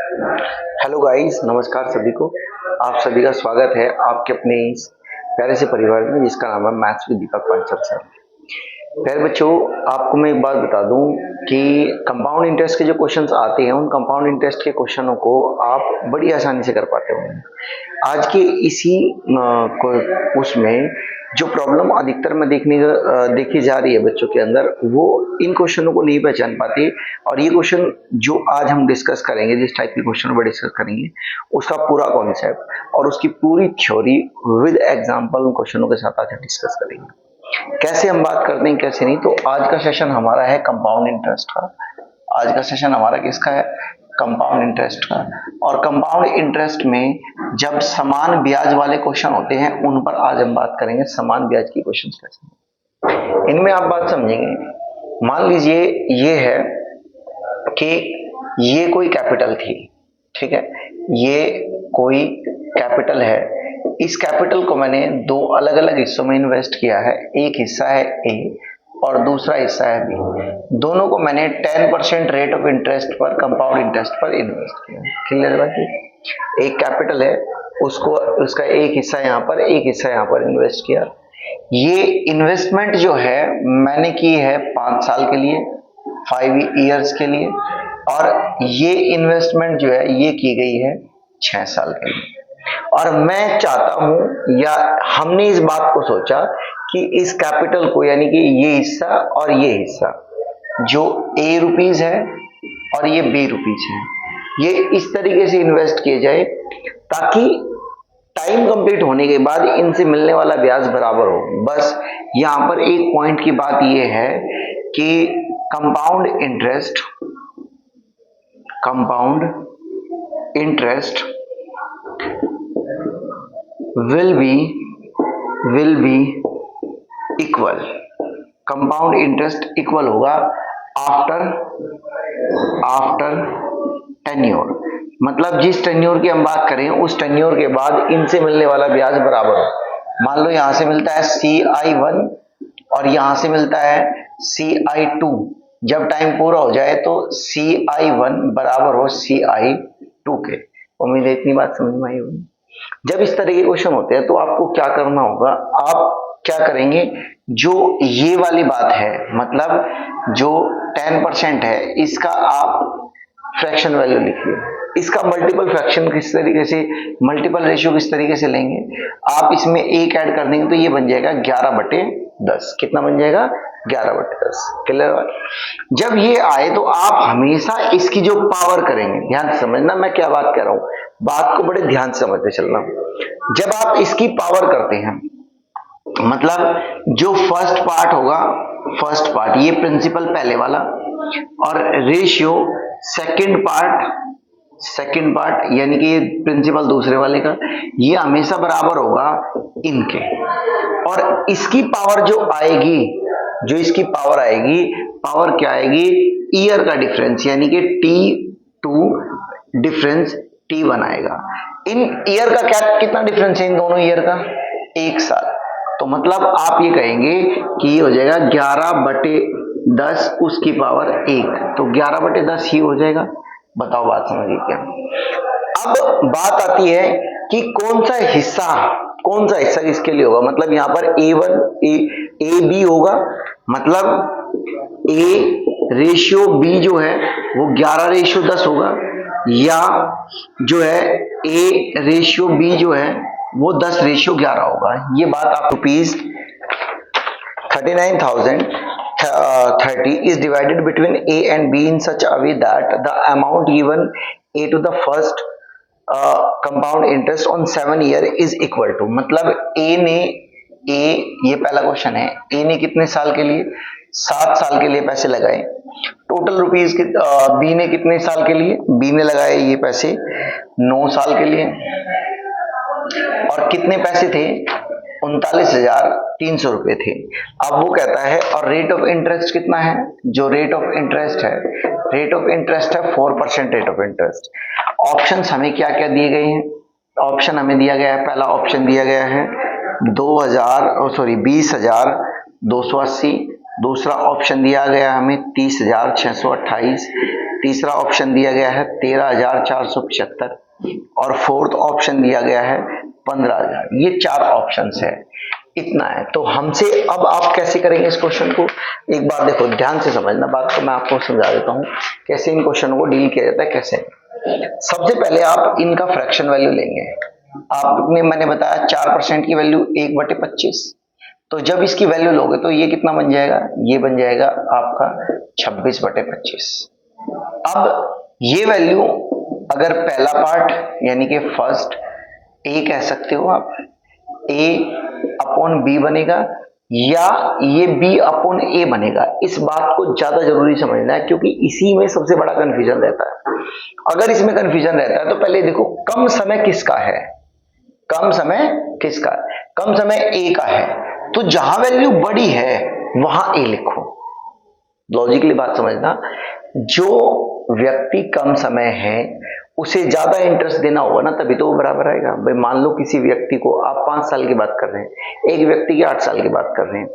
Hello guys, नमस्कार सभी को। आप सभी का स्वागत है आपके अपने इस प्यारे से परिवार में जिसका नाम है maths with Deepak Panchal sir. प्यारे बच्चों, आपको मैं एक बात बता दूं कि कंपाउंड इंटरेस्ट के जो क्वेश्चंस आते हैं उन कंपाउंड इंटरेस्ट के क्वेश्चनों को आप बड़ी आसानी से कर पाते हो। आज के इसी उसमें जो प्रॉब्लम अधिकतर में देखी जा रही है बच्चों के अंदर, वो इन क्वेश्चनों को नहीं पहचान पाते। और ये क्वेश्चन जो आज हम डिस्कस करेंगे, जिस टाइप के क्वेश्चन पर डिस्कस करेंगे, उसका पूरा कॉन्सेप्ट और उसकी पूरी थ्योरी विद एग्जांपल उन क्वेश्चनों के साथ आज हम डिस्कस करेंगे। कैसे हम बात करते हैं, कैसे नहीं। तो आज का सेशन हमारा है कंपाउंड इंटरेस्ट का। आज का सेशन हमारा किसका है? कंपाउंड इंटरेस्ट का। और कंपाउंड इंटरेस्ट में जब समान ब्याज वाले क्वेश्चन होते हैं उन पर आज हम बात करेंगे। समान ब्याज की क्वेश्चन कैसे, इनमें आप बात समझेंगे। मान लीजिए ये है कि ये कोई कैपिटल थी, ठीक है, ये कोई कैपिटल है। इस कैपिटल को मैंने दो अलग अलग हिस्सों में इन्वेस्ट किया है। एक हिस्सा है ए और दूसरा हिस्सा है बी। दोनों को मैंने 10% रेट ऑफ इंटरेस्ट पर, कंपाउंड इंटरेस्ट पर इन्वेस्ट किया। क्लियर है बाकी? एक कैपिटल है, उसको उसका एक हिस्सा यहाँ पर, एक हिस्सा यहाँ पर इन्वेस्ट किया। ये इन्वेस्टमेंट जो है मैंने की है 5 साल के लिए, 5 इयर्स के लिए। और ये इन्वेस्टमेंट जो है ये की गई है 6 साल के लिए। और मैं चाहता हूं, या हमने इस बात को सोचा कि इस कैपिटल को, यानी कि ये हिस्सा और ये हिस्सा, जो ए रुपीज है और ये बी रुपीज है, ये इस तरीके से इन्वेस्ट किए जाए ताकि टाइम कंप्लीट होने के बाद इनसे मिलने वाला ब्याज बराबर हो। बस यहां पर एक पॉइंट की बात यह है कि compound interest will be equal, compound interest equal होगा आफ्टर टेन्योर। मतलब जिस टेन्योर की हम बात करें उस टेन्योर के बाद इनसे मिलने वाला ब्याज बराबर हो। मान लो यहां से मिलता है CI1 और यहां से मिलता है CI2। जब टाइम पूरा हो जाए तो CI1 बराबर हो CI2 के। उम्मीद है इतनी बात समझ में आई होगी। जब इस तरह के क्वेश्चन होते हैं तो आपको क्या करना होगा, आप क्या करेंगे, जो ये वाली बात है, मतलब जो 10% है, इसका आप फ्रैक्शन वैल्यू लिखिए। इसका मल्टीपल फ्रैक्शन किस तरीके से, मल्टीपल रेशियो किस तरीके से लेंगे, आप इसमें एक ऐड कर देंगे तो ये बन जाएगा 11/10। कितना बन जाएगा? 11/10। क्लियर? जब ये आए तो आप हमेशा इसकी जो पावर करेंगे, ध्यान से समझना मैं क्या बात कर रहा हूं, बात को बड़े ध्यान से समझते चलना। जब आप इसकी पावर करते हैं, मतलब जो फर्स्ट पार्ट होगा, फर्स्ट पार्ट ये प्रिंसिपल पहले वाला, और रेशियो सेकंड पार्ट यानी कि ये प्रिंसिपल दूसरे वाले का, ये हमेशा बराबर होगा इनके। और इसकी पावर जो आएगी, जो इसकी पावर आएगी, पावर क्या आएगी? ईयर का डिफरेंस, यानी कि T2 डिफरेंस T1 आएगा। इन ईयर का क्या, कितना डिफरेंस है इन दोनों ईयर का? 1 साल। तो मतलब आप ये कहेंगे कि ये हो जाएगा 11/10 उसकी पावर 1, तो 11/10 ही हो जाएगा। बताओ बात समझिए क्या? अब बात आती है कि कौन सा हिस्सा किसके लिए होगा। मतलब यहां पर ए बी होगा, मतलब A रेशियो B जो है वो 11/10 होगा, या जो है A रेशियो B जो है वो 10/11 होगा। ये बात आप ₹39,030 is divided between A and B in such a way that the amount given A to the first compound interest on 7 year is equal to, मतलब ये पहला क्वेश्चन है, ए ने कितने साल के लिए? 7 साल के लिए पैसे लगाए। टोटल रुपीज बी ने कितने साल के लिए? बी ने लगाए ये पैसे 9 साल के लिए। और कितने पैसे थे? 39,300 रुपए थे। अब वो कहता है, और रेट ऑफ इंटरेस्ट कितना है? जो रेट ऑफ इंटरेस्ट है 4% रेट ऑफ इंटरेस्ट। ऑप्शंस हमें क्या क्या दिए गए हैं? ऑप्शन हमें दिया गया है, पहला ऑप्शन दिया गया है 20,280। दूसरा ऑप्शन दिया गया हमें 30,628। तीसरा ऑप्शन दिया गया है 13,475 और फोर्थ ऑप्शन दिया गया है 15,000। ये 4 ऑप्शंस है, इतना है। तो हमसे अब आप कैसे करेंगे इस क्वेश्चन को, एक बार देखो ध्यान से समझना बात को, मैं आपको समझा देता हूं कैसे इन क्वेश्चनों को डील किया जाता है। कैसे, सबसे पहले आप इनका फ्रैक्शन वैल्यू लेंगे। आपने मैंने बताया 4% की वैल्यू 1/25, तो जब इसकी वैल्यू लोगे तो ये कितना बन जाएगा, ये बन जाएगा आपका 26/25। अब ये वैल्यू अगर पहला पार्ट यानी कि फर्स्ट ए कह सकते हो आप, A/B बनेगा या ये B/A बनेगा। इस बात को ज्यादा जरूरी समझना है क्योंकि इसी में सबसे बड़ा कंफ्यूजन रहता है। अगर इसमें कंफ्यूजन रहता है तो पहले देखो कम समय किसका है, कम समय किसका है, कम समय A का है, तो जहां वैल्यू बड़ी है वहां A लिखो। लॉजिकली बात समझना, जो व्यक्ति कम समय है उसे ज्यादा इंटरेस्ट देना होगा ना, तभी तो वो बराबर आएगा। भाई मान लो किसी व्यक्ति को, आप 5 साल की बात कर रहे हैं, एक व्यक्ति की 8 साल की बात कर रहे हैं,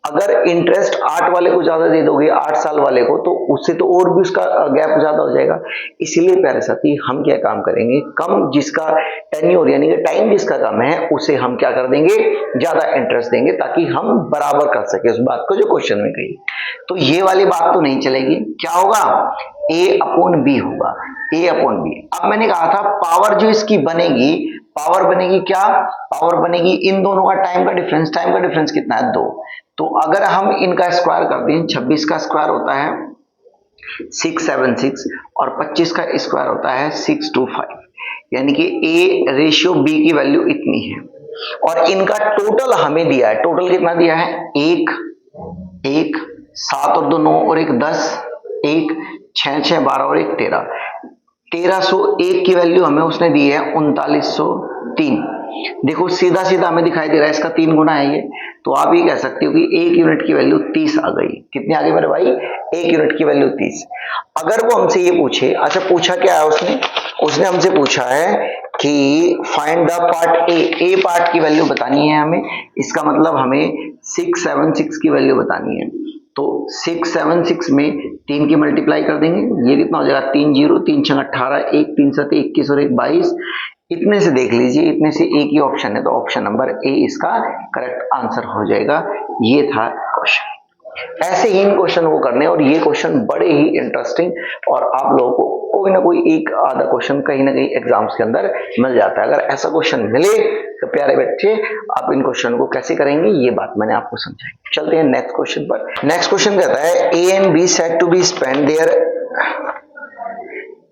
अगर इंटरेस्ट 8 वाले को ज्यादा दे दोगे 8 साल वाले को, तो उससे तो और भी उसका गैप ज्यादा हो जाएगा। इसीलिए प्यारे साथी हम क्या काम करेंगे, कम जिसका टेन्योर यानी कि टाइम जिसका कम है उसे हम क्या कर देंगे, ज्यादा इंटरेस्ट देंगे ताकि हम बराबर कर सके उस बात को जो क्वेश्चन में कही। तो ये वाली बात तो नहीं चलेगी। क्या होगा, A/B होगा, A/B। अब मैंने कहा था पावर जो इसकी बनेगी, पावर बनेगी क्या, पावर बनेगी इन दोनों का टाइम का डिफरेंस। टाइम का डिफरेंस कितना है, 2। तो अगर हम इनका स्क्वायर कर दें, 26 का स्क्वायर होता है 676 और 25 का स्क्वायर होता है 625, यानी कि A/B की वैल्यू इतनी है। और इनका टोटल हमें दिया है, टोटल कितना दिया है, 1 7 और 2 9 और 1 10, 1 6 6 12 और 1 13, 1301 की वैल्यू हमें उसने दी है 3903। देखो सीधा सीधा हमें दिखाई दे रहा है इसका 3 गुना है ये, तो आप ये कह सकते हो कि 1 यूनिट की वैल्यू 30 आ गई। कितनी आ गई मेरे भाई, 1 यूनिट की वैल्यू 30। अगर वो हमसे ये पूछे, अच्छा पूछा क्या है उसने हमसे पूछा है कि find the part A part की वैल्यू बतानी है हमें, इसका मतलब हमें 676 की वैल्यू बतानी है। तो 676 में 3 की मल्टीप्लाई कर देंगे, ये कितना हो जाएगा, 3 0 3 6 18, 1 3 7 21 और 1 22। इतने से देख लीजिए, इतने से एक ही ऑप्शन है, तो ऑप्शन नंबर ए इसका करेक्ट आंसर हो जाएगा। ये था क्वेश्चन। ऐसे ही इन क्वेश्चन को करने, और ये क्वेश्चन बड़े ही इंटरेस्टिंग, और आप लोगों को कोई ना कोई एक आधा क्वेश्चन कहीं ना कहीं एग्जाम्स के अंदर मिल जाता है। अगर ऐसा क्वेश्चन मिले तो प्यारे बच्चे आप इन क्वेश्चन को कैसे करेंगे ये बात मैंने आपको समझाई। चलते हैं नेक्स्ट क्वेश्चन पर। नेक्स्ट क्वेश्चन कहता है A and B said to be spend their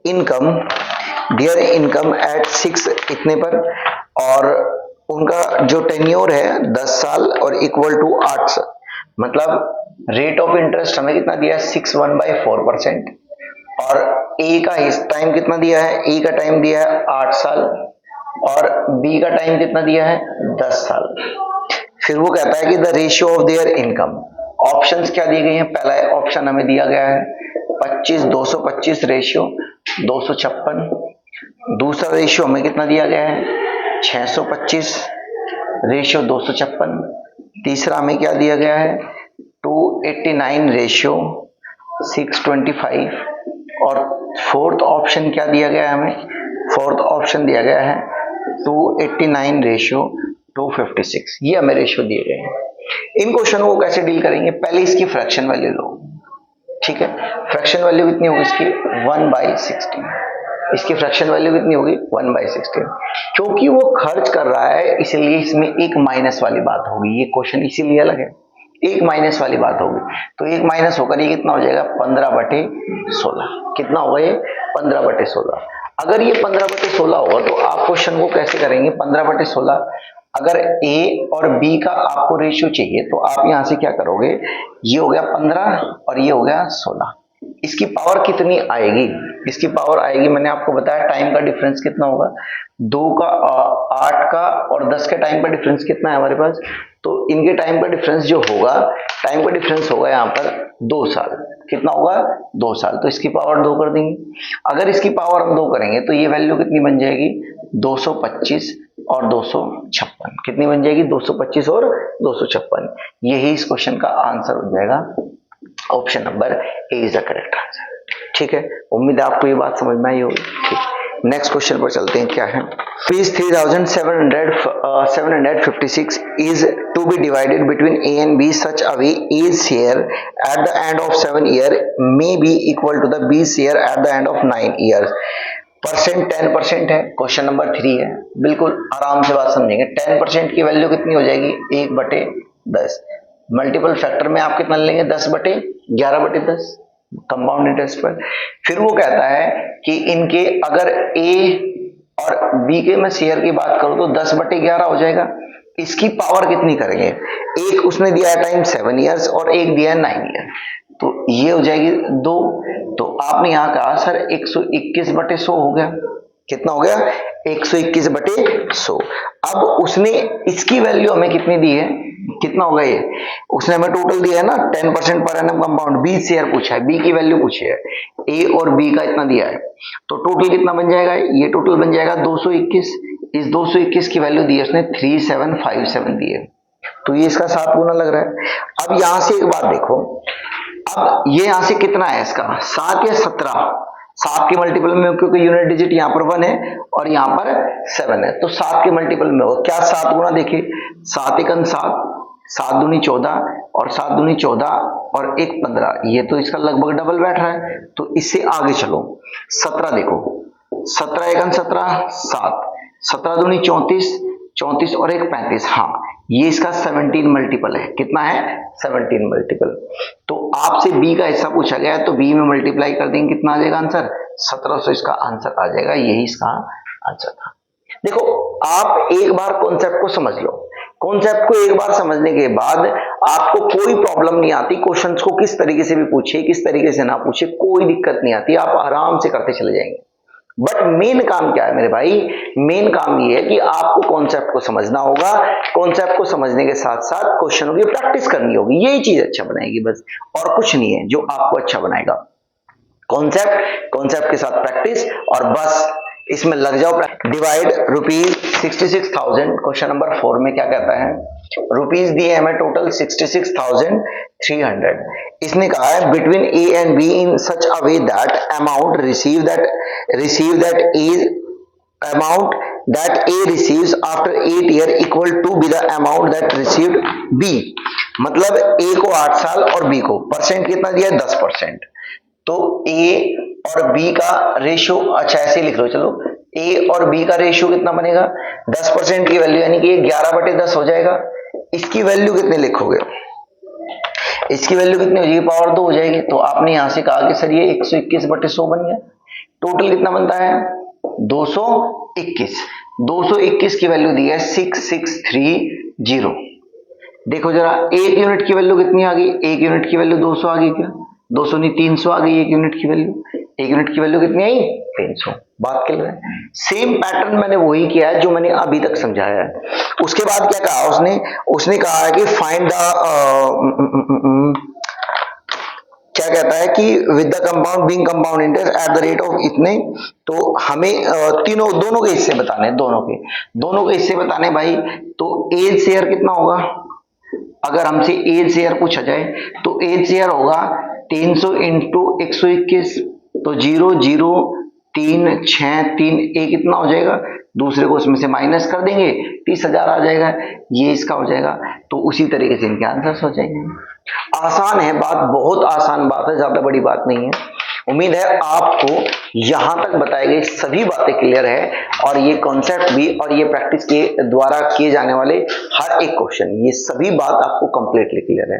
income at 6 इतने पर, और उनका जो टेन्योर है 10 साल और इक्वल टू 8 साल, मतलब रेट ऑफ इंटरेस्ट हमें कितना दिया है 6.1/4%, और ए का टाइम कितना दिया है, ए का टाइम दिया है 8 साल और बी का टाइम कितना दिया है 10 साल। फिर वो कहता है कि the ratio of their income, options क्या दिए गए हैं, पहला ऑप्शन हमें दिया गया है 25 रेशियो 256, दूसरा रेशियो हमें कितना दिया गया है 625 रेशियो 256, तीसरा हमें क्या दिया गया है 289 रेशियो 625, और फोर्थ ऑप्शन क्या दिया गया है हमें, फोर्थ ऑप्शन दिया गया है 289 रेशियो 256। ये हमें रेशियो दिए गए हैं। इन क्वेश्चन को कैसे डील करेंगे, पहले इसकी फ्रैक्शन वैल्यू लो, ठीक है। फ्रैक्शन वैल्यू कितनी होगी इसकी 1/16, इसकी फ्रैक्शन वैल्यू कितनी होगी 1/16। क्योंकि वो खर्च कर रहा है इसलिए इसमें एक माइनस वाली बात होगी, ये क्वेश्चन इसीलिए अलग है, एक माइनस वाली बात होगी। तो एक माइनस होकर ये कितना हो जाएगा 15/16, कितना होगा ये 15/16। अगर ये 15/16 होगा तो आप क्वेश्चन को कैसे करेंगे, 15/16 अगर ए और बी का आपको रेशियो चाहिए तो आप यहां से क्या करोगे, ये हो गया 15 और ये हो गया 16, इसकी पावर कितनी आएगी, इसकी पावर आएगी, मैंने आपको बताया टाइम का डिफरेंस कितना होगा, 2 का 8 का और 10 के टाइम का डिफरेंस कितना है हमारे पास, तो इनके टाइम का डिफरेंस जो होगा, टाइम का डिफरेंस होगा यहाँ पर 2 साल, कितना होगा 2 साल, तो इसकी पावर 2 कर देंगे। अगर इसकी पावर हम 2 करेंगे तो ये वैल्यू कितनी बन जाएगी 225 और 256, कितनी बन जाएगी 225 और 256। यही इस क्वेश्चन का आंसर हो जाएगा, option number A is the correct answer. ठीक है, उम्मीद है आपको ये बात समझ में आई होगी। ठीक, नेक्स्ट क्वेश्चन पर चलते हैं। क्या है, Rupees 3,756 is to be divided between A and B such a way A's share at the end of 7 years may be equal to the B's share at the end of 9 years। Percent 10% है, question number 3 है, बिल्कुल आराम से बात समझेंगे। 10% की value कितनी हो जाएगी, 1/10। मल्टीपल फैक्टर में आप कितना लेंगे, 10/11/10 कंपाउंड इंटरेस्ट पर। फिर वो कहता है कि इनके अगर ए और बी के मैं शेयर की बात करूं तो 10/11 हो जाएगा। इसकी पावर कितनी करेंगे, एक उसने दिया है टाइम 7 इयर्स और एक दिया है 9 ईयर, तो ये हो जाएगी 2। तो आपने यहां कहा सर 121/100 हो गया, कितना हो गया, 121/100। अब उसने इसकी वैल्यू हमें कितनी दी है, कितना होगा ये, उसने हमें टोटल दिया है ना 10% per annum compound, B share पूछा है, बी की वैल्यू पूछी है, ए और बी का इतना दिया है, तो टोटल कितना बन जाएगा, ये टोटल बन जाएगा 221। इस 221 की वैल्यू दी है उसने 3757 दी है, तो ये इसका 7 गुना लग रहा है। अब यहां से एक बात देखो, अब ये यहां से कितना है इसका, 7 या 17, 7 के मल्टीपल में, क्योंकि यूनिट डिजिट यहाँ पर 1 है और यहाँ पर 7 है, तो 7 के मल्टीपल में होगा क्या, 7 गुना, देखिए 7 एकन 7, 7 दूनी 14 और 7 दूनी 14 और 1 15, ये तो इसका लगभग डबल बैठ रहा है। तो इससे आगे चलो, 17 देखो, 17 एकन 17, 7, 17 दूनी 34, 34 और 1 35, हाँ ये इसका 17 मल्टीपल है, कितना है 17 मल्टीपल। तो आपसे बी का हिस्सा पूछा गया है, तो बी में मल्टीप्लाई कर देंगे, कितना आ जाएगा आंसर, 1700 इसका आंसर आ जाएगा, यही इसका आंसर था। देखो आप एक बार कॉन्सेप्ट को समझ लो, कॉन्सेप्ट को एक बार समझने के बाद आपको कोई प्रॉब्लम नहीं आती, क्वेश्चंस को किस तरीके से भी पूछे, किस तरीके से ना पूछे, कोई दिक्कत नहीं आती, आप आराम से करते चले जाएंगे। बट मेन काम क्या है मेरे भाई, मेन काम ये है कि आपको कॉन्सेप्ट को समझना होगा, कॉन्सेप्ट को समझने के साथ साथ क्वेश्चनों की प्रैक्टिस करनी होगी, यही चीज अच्छा बनाएगी बस, और कुछ नहीं है जो आपको अच्छा बनाएगा। कॉन्सेप्ट, कॉन्सेप्ट के साथ प्रैक्टिस, और बस इसमें लग जाओ। डिवाइड ₹66,000, क्वेश्चन नंबर 4 में क्या कहता है, रुपीज दिए हमें टोटल 66,300। इसने कहा है between A and B in such a way that amount receive that A receives after 8 year equal to B the amount that received B. मतलब ए को 8 साल और बी को, परसेंट कितना दिया है 10%, तो ए और बी का रेशियो, अच्छा ऐसे लिख लो, चलो ए और बी का रेशियो कितना बनेगा, 10% की वैल्यू यानी कि 11/10 हो जाएगा। इसकी वैल्यू कितने लिखोगे, इसकी वैल्यू कितनी हो जाएगी, पावर 2 हो जाएगी। तो आपने यहां से कहा कि सर ये 121/100 बन गया, टोटल कितना बनता है 221। 221 की वैल्यू दी है 6630। देखो जरा एक यूनिट की वैल्यू कितनी आ गई, एक यूनिट की वैल्यू 200 आ गई, क्या 200 नहीं 300 आ गई एक यूनिट की वैल्यू, एक यूनिट की वैल्यू कितनी आई 300। बात क्लियर है, सेम पैटर्न मैंने वही किया है जो मैंने अभी तक समझाया है। उसके बाद क्या कहा उसने कहा है कि फाइंड द क्या कहता है कि with the compound being compound interest at the rate of इतने, तो हमें दोनों के हिस्से बताने, दोनों के हिस्से बताने भाई। तो एज शेयर कितना होगा, अगर हमसे एज शेयर पूछा जाए तो एज शेयर होगा 300 इंटू 121, तो 0 0 3 6 3 1 कितना हो जाएगा, दूसरे को उसमें से माइनस कर देंगे 30,000 आ जाएगा, ये इसका हो जाएगा। तो उसी तरीके से इनके आंसर्स हो जाएंगे। आसान है बात, बहुत आसान बात है, ज्यादा बड़ी बात नहीं है। उम्मीद है आपको यहां तक बताई गई सभी बातें क्लियर है, और ये कॉन्सेप्ट भी और ये प्रैक्टिस के द्वारा किए जाने वाले हर एक क्वेश्चन, ये सभी बात आपको कंप्लीटली क्लियर है।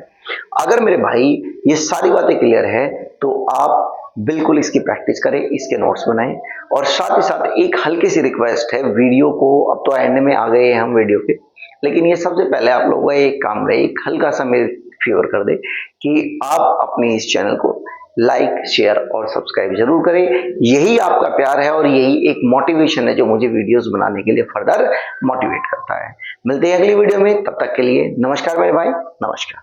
अगर मेरे भाई ये सारी बातें क्लियर है तो आप बिल्कुल इसकी प्रैक्टिस करें, इसके नोट्स बनाएं, और साथ ही साथ एक हल्की सी रिक्वेस्ट है, वीडियो को अब तो एंड में आ गए हैं हम वीडियो के, लेकिन ये सबसे पहले आप लोगों का एक काम रहे, एक हल्का सा मेरे फेवर कर दे कि आप अपने इस चैनल को लाइक शेयर और सब्सक्राइब जरूर करें। यही आपका प्यार है और यही एक मोटिवेशन है जो मुझे वीडियोस बनाने के लिए फर्दर मोटिवेट करता है। मिलते हैं अगली वीडियो में, तब तक के लिए नमस्कार मेरे भाई, नमस्कार।